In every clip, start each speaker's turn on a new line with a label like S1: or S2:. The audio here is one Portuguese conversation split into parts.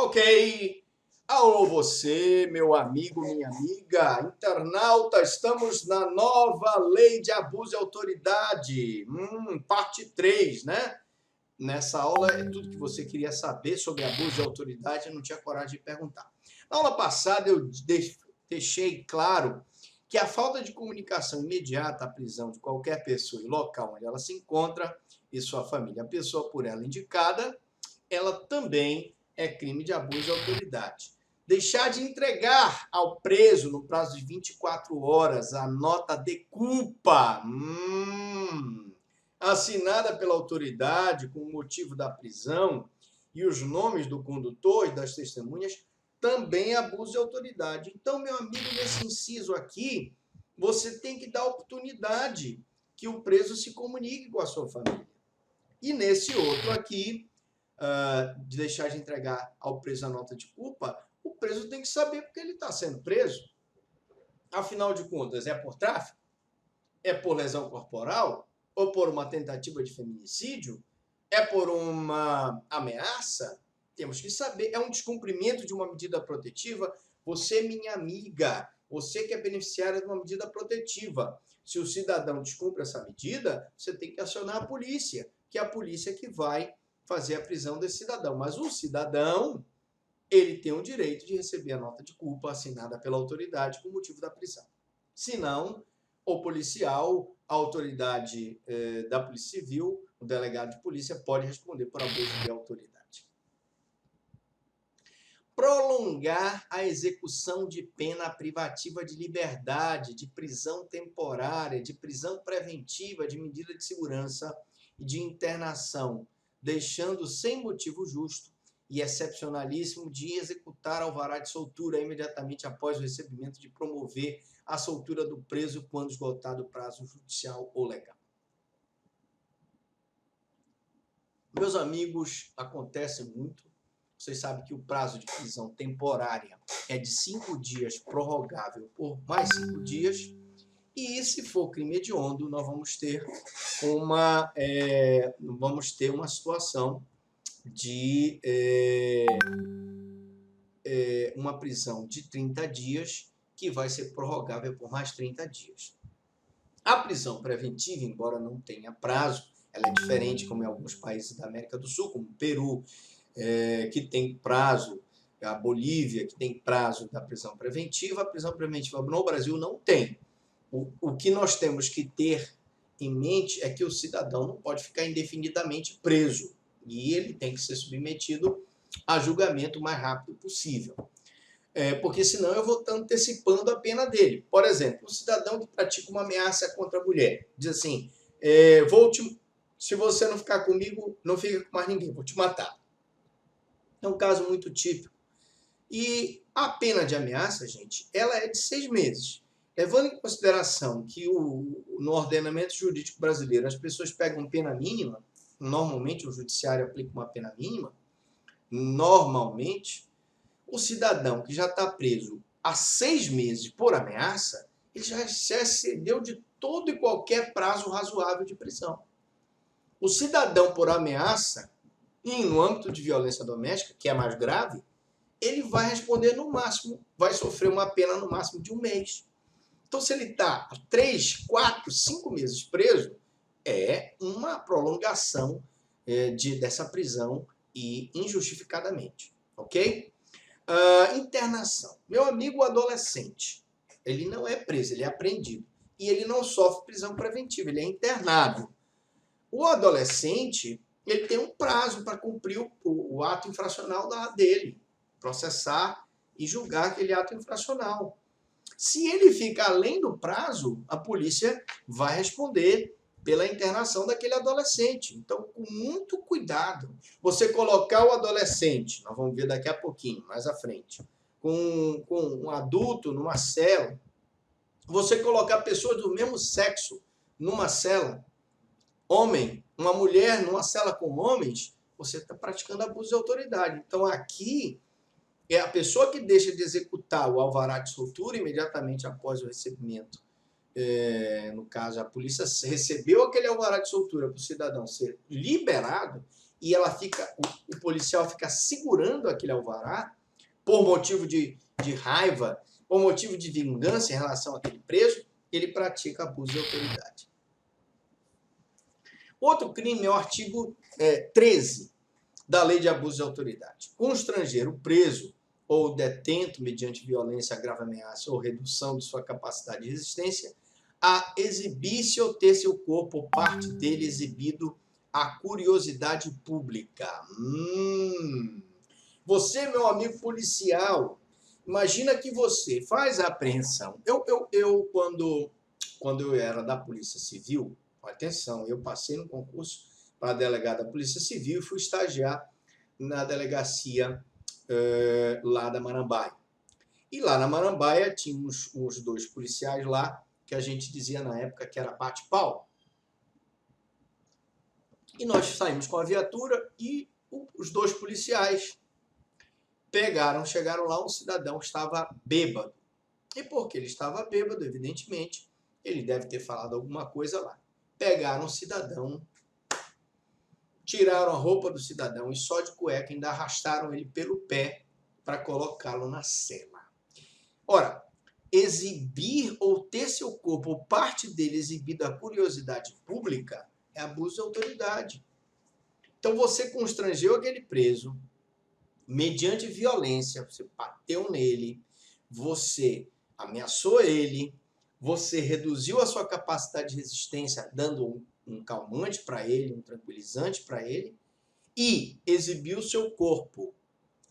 S1: Ok. Alô você, meu amigo, minha amiga, internauta, estamos na nova lei de abuso de autoridade, parte 3, né? Nessa aula é tudo que você queria saber sobre abuso de autoridade e não tinha coragem de perguntar. Na aula passada eu deixei claro que a falta de comunicação imediata à prisão de qualquer pessoa em local onde ela se encontra e sua família, a pessoa por ela indicada, ela também é crime de abuso de autoridade. Deixar de entregar ao preso, no prazo de 24 horas, a nota de culpa, assinada pela autoridade com o motivo da prisão e os nomes do condutor e das testemunhas, também é abuso de autoridade. Então, meu amigo, nesse inciso aqui, você tem que dar oportunidade que o preso se comunique com a sua família. E nesse outro aqui, de deixar de entregar ao preso a nota de culpa, o preso tem que saber porque ele está sendo preso. Afinal de contas, é por tráfico? É por lesão corporal? Ou por uma tentativa de feminicídio? É por uma ameaça? Temos que saber. É um descumprimento de uma medida protetiva? Você, minha amiga, você que é beneficiária de uma medida protetiva, se o cidadão descumpre essa medida, você tem que acionar a polícia, que é a polícia que vai fazer a prisão desse cidadão. Mas o cidadão, ele tem o direito de receber a nota de culpa assinada pela autoridade com motivo da prisão. Se não, o policial, a autoridade da Polícia Civil, o delegado de polícia pode responder por abuso de autoridade. Prolongar a execução de pena privativa de liberdade, de prisão temporária, de prisão preventiva, de medida de segurança e de internação, deixando sem motivo justo e excepcionalíssimo de executar alvará de soltura imediatamente após o recebimento de promover a soltura do preso quando esgotado o prazo judicial ou legal. Meus amigos, acontece muito. Vocês sabem que o prazo de prisão temporária é de 5 dias, prorrogável por mais 5 dias. E se for crime hediondo, nós vamos ter uma situação de uma prisão de 30 dias, que vai ser prorrogável por mais 30 dias. A prisão preventiva, embora não tenha prazo, ela é diferente, como em alguns países da América do Sul, como o Peru, que tem prazo, a Bolívia, que tem prazo da prisão preventiva. A prisão preventiva no Brasil não tem. O que nós temos que ter em mente é que o cidadão não pode ficar indefinidamente preso e ele tem que ser submetido a julgamento o mais rápido possível. Porque senão eu vou estar antecipando a pena dele. Por exemplo, um cidadão que pratica uma ameaça contra a mulher, diz assim, se você não ficar comigo, não fica com mais ninguém, vou te matar. É um caso muito típico. E a pena de ameaça, gente, ela é de 6 meses. Levando em consideração que no ordenamento jurídico brasileiro as pessoas pegam pena mínima, normalmente o judiciário aplica uma pena mínima, normalmente, o cidadão que já está preso há 6 meses por ameaça, ele já excedeu de todo e qualquer prazo razoável de prisão. O cidadão por ameaça, e no âmbito de violência doméstica, que é mais grave, ele vai responder no máximo, vai sofrer uma pena no máximo de 1 mês. Então, se ele está há 3, 4, 5 meses preso, é uma prolongação dessa prisão e injustificadamente, ok? Internação. Meu amigo adolescente, ele não é preso, ele é apreendido. E ele não sofre prisão preventiva, ele é internado. O adolescente, ele tem um prazo para cumprir o ato infracional dele, processar e julgar aquele ato infracional. Se ele fica além do prazo, a polícia vai responder pela internação daquele adolescente. Então, com muito cuidado, você colocar o adolescente, nós vamos ver daqui a pouquinho, mais à frente, com um adulto numa cela, você colocar pessoas do mesmo sexo numa cela, uma mulher numa cela com homens, você está praticando abuso de autoridade. Então, aqui, é a pessoa que deixa de executar o alvará de soltura imediatamente após o recebimento. No caso, a polícia recebeu aquele alvará de soltura para o cidadão ser liberado, e o policial fica segurando aquele alvará por motivo de raiva, por motivo de vingança em relação àquele preso, ele pratica abuso de autoridade. Outro crime é o artigo 13 da Lei de Abuso de Autoridade. Constranger o preso ou detento mediante violência, grave ameaça ou redução de sua capacidade de resistência a exibir-se ou ter seu corpo ou parte dele exibido à curiosidade pública. Você, meu amigo policial, imagina que você faz a apreensão. Quando eu era da Polícia Civil, atenção, eu passei no concurso para delegado da Polícia Civil e fui estagiar na delegacia lá da Marambaia. E lá na Marambaia tinha uns dois policiais lá, que a gente dizia na época que era bate-pau. E nós saímos com a viatura e os dois policiais chegaram lá, um cidadão estava bêbado. E porque ele estava bêbado, evidentemente, ele deve ter falado alguma coisa lá. Pegaram o cidadão, tiraram a roupa do cidadão e só de cueca ainda arrastaram ele pelo pé para colocá-lo na cela. Ora, exibir ou ter seu corpo ou parte dele exibido à curiosidade pública é abuso de autoridade. Então você constrangeu aquele preso mediante violência, você bateu nele, você ameaçou ele, você reduziu a sua capacidade de resistência dando um calmante para ele, um tranquilizante para ele, e exibiu seu corpo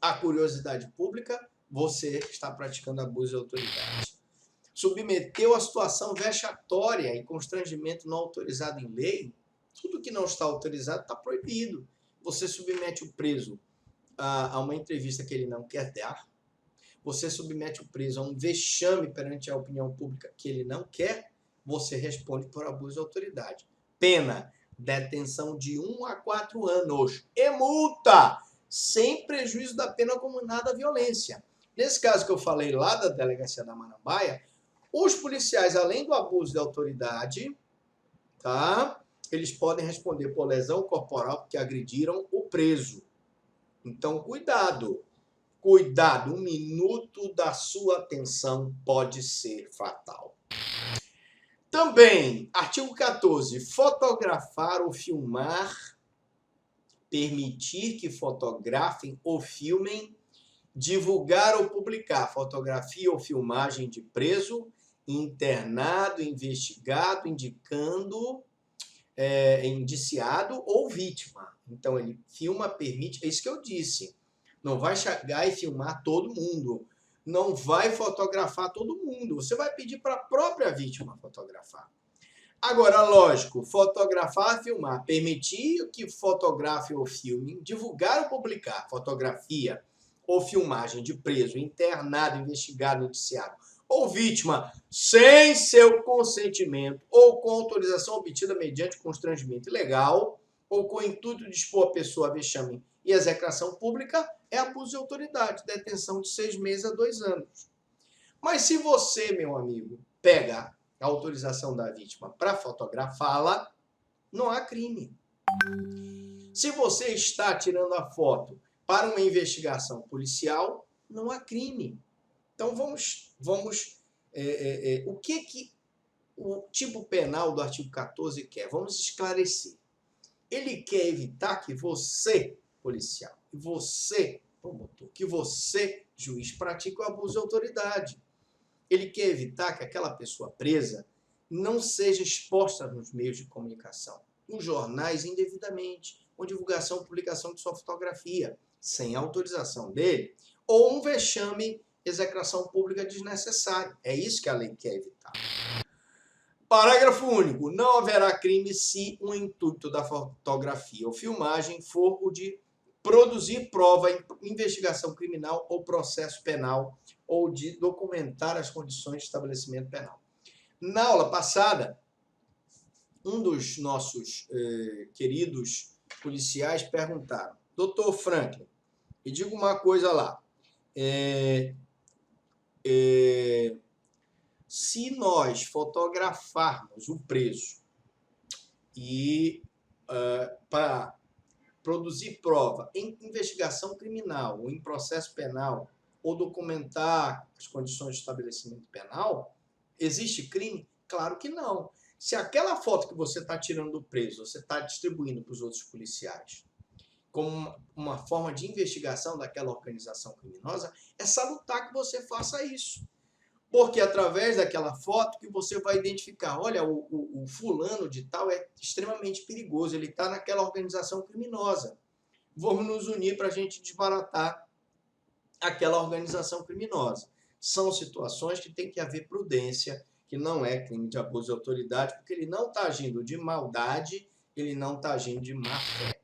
S1: à curiosidade pública, você está praticando abuso de autoridade. Submeteu a situação vexatória e constrangimento não autorizado em lei, tudo que não está autorizado está proibido. Você submete o preso a uma entrevista que ele não quer dar, você submete o preso a um vexame perante a opinião pública que ele não quer, você responde por abuso de autoridade. Pena, detenção de 1 a 4 anos e multa, sem prejuízo da pena comunada à violência. Nesse caso que eu falei lá da delegacia da Marambaia, os policiais, além do abuso de autoridade, tá? Eles podem responder por lesão corporal porque agrediram o preso. Então, cuidado. Cuidado, 1 minuto da sua atenção pode ser fatal. Também, artigo 14, fotografar ou filmar, permitir que fotografem ou filmem, divulgar ou publicar fotografia ou filmagem de preso, internado, investigado, indiciado ou vítima. Então, ele filma, permite, é isso que eu disse. Não vai chegar e filmar todo mundo. Não vai fotografar todo mundo. Você vai pedir para a própria vítima fotografar. Agora, lógico, fotografar, filmar, permitir que fotografe ou filme, divulgar ou publicar fotografia ou filmagem de preso, internado, investigado, indiciado ou vítima sem seu consentimento ou com autorização obtida mediante constrangimento ilegal ou com o intuito de expor a pessoa a vexame e execração pública, é abuso de autoridade, detenção de 6 meses a 2 anos. Mas se você, meu amigo, pega a autorização da vítima para fotografá-la, não há crime. Se você está tirando a foto para uma investigação policial, não há crime. Então o que o tipo penal do artigo 14 quer? Vamos esclarecer. Ele quer evitar que você, policial, que você, promotor, que você, juiz, pratique o abuso de autoridade. Ele quer evitar que aquela pessoa presa não seja exposta nos meios de comunicação, nos jornais indevidamente, com divulgação ou publicação de sua fotografia, sem autorização dele, ou um vexame, execração pública desnecessária. É isso que a lei quer evitar. Parágrafo único. Não haverá crime se o intuito da fotografia ou filmagem for o de produzir prova em investigação criminal ou processo penal ou de documentar as condições de estabelecimento penal. Na aula passada, um dos nossos queridos policiais perguntaram: Dr. Franklin, me diga uma coisa lá. Se nós fotografarmos o preso e para produzir prova em investigação criminal ou em processo penal, ou documentar as condições de estabelecimento penal, existe crime? Claro que não. Se aquela foto que você está tirando do preso, você está distribuindo para os outros policiais como uma forma de investigação daquela organização criminosa, é salutar que você faça isso. Porque através daquela foto que você vai identificar, olha, o fulano de tal é extremamente perigoso, ele está naquela organização criminosa. Vamos nos unir para a gente desbaratar aquela organização criminosa. São situações que tem que haver prudência, que não é crime de abuso de autoridade, porque ele não está agindo de maldade, ele não está agindo de má fé.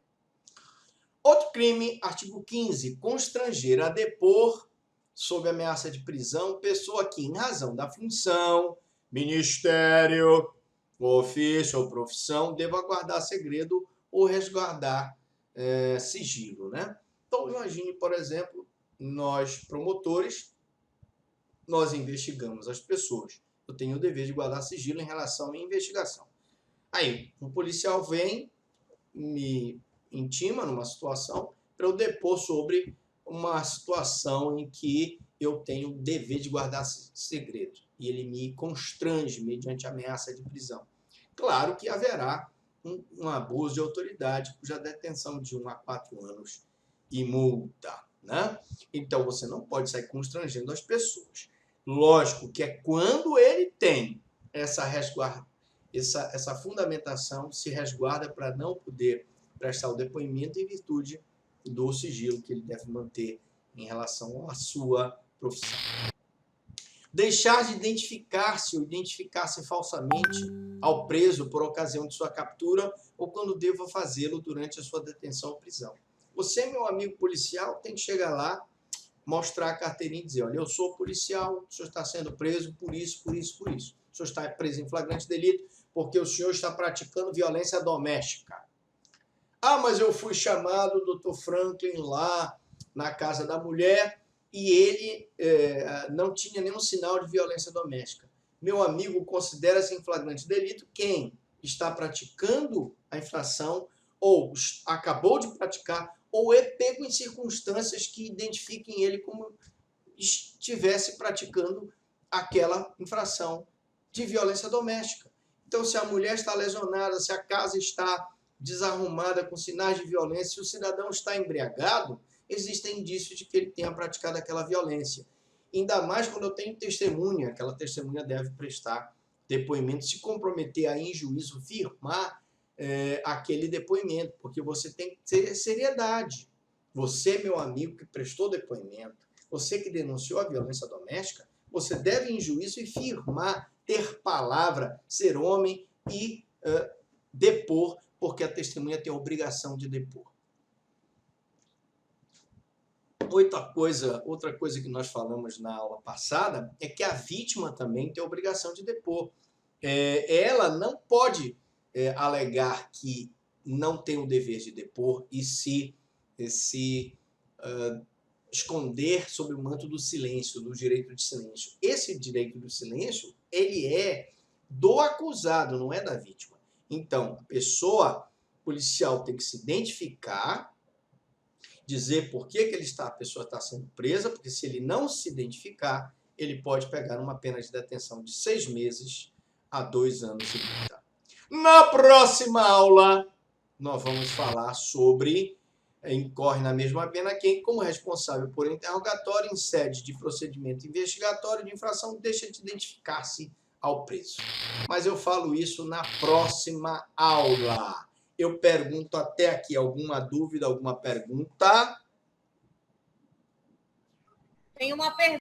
S1: Outro crime, artigo 15, constranger a depor, sob ameaça de prisão, pessoa que, em razão da função, ministério, ofício ou profissão, deva guardar segredo ou resguardar sigilo, né? Então, imagine, por exemplo, nós promotores, nós investigamos as pessoas. Eu tenho o dever de guardar sigilo em relação à minha investigação. Aí, um policial vem, me intima numa situação para eu depor sobre uma situação em que eu tenho o dever de guardar segredo. E ele me constrange mediante ameaça de prisão. Claro que haverá um abuso de autoridade, cuja detenção de 1 a 4 anos e multa, né? Então, você não pode sair constrangendo as pessoas. Lógico que é quando ele tem essa fundamentação, se resguarda para não poder prestar o depoimento em virtude do sigilo que ele deve manter em relação à sua profissão. Deixar de identificar-se ou identificar-se falsamente ao preso por ocasião de sua captura ou quando deva fazê-lo durante a sua detenção ou prisão. Você, meu amigo policial, tem que chegar lá, mostrar a carteirinha e dizer, olha, eu sou policial, o senhor está sendo preso por isso, por isso, por isso. O senhor está preso em flagrante delito porque o senhor está praticando violência doméstica. Ah, mas eu fui chamado, Dr. Franklin, lá na casa da mulher e ele não tinha nenhum sinal de violência doméstica. Meu amigo, considera-se em flagrante delito quem está praticando a infração ou acabou de praticar ou é pego em circunstâncias que identifiquem ele como estivesse praticando aquela infração de violência doméstica. Então, se a mulher está lesionada, se a casa está desarrumada, com sinais de violência, se o cidadão está embriagado, existem indícios de que ele tenha praticado aquela violência. Ainda mais quando eu tenho testemunha, aquela testemunha deve prestar depoimento, se comprometer a em juízo, firmar aquele depoimento, porque você tem que ter seriedade. Você, meu amigo, que prestou depoimento, você que denunciou a violência doméstica, você deve em juízo e firmar, ter palavra, ser homem e depor, porque a testemunha tem a obrigação de depor. Outra coisa que nós falamos na aula passada é que a vítima também tem a obrigação de depor. Ela não pode alegar que não tem o dever de depor e se esconder sob o manto do silêncio, do direito de silêncio. Esse direito do silêncio, ele é do acusado, não é da vítima. Então, a pessoa policial tem que se identificar, dizer por que a pessoa está sendo presa, porque se ele não se identificar, ele pode pegar uma pena de detenção de 6 meses a 2 anos e multa. Na próxima aula, nós vamos falar sobre incorre na mesma pena quem, como responsável por interrogatório em sede de procedimento investigatório de infração, deixa de identificar-se ao preso. Mas eu falo isso na próxima aula. Eu pergunto até aqui, alguma dúvida, alguma pergunta?
S2: Tem uma pergunta.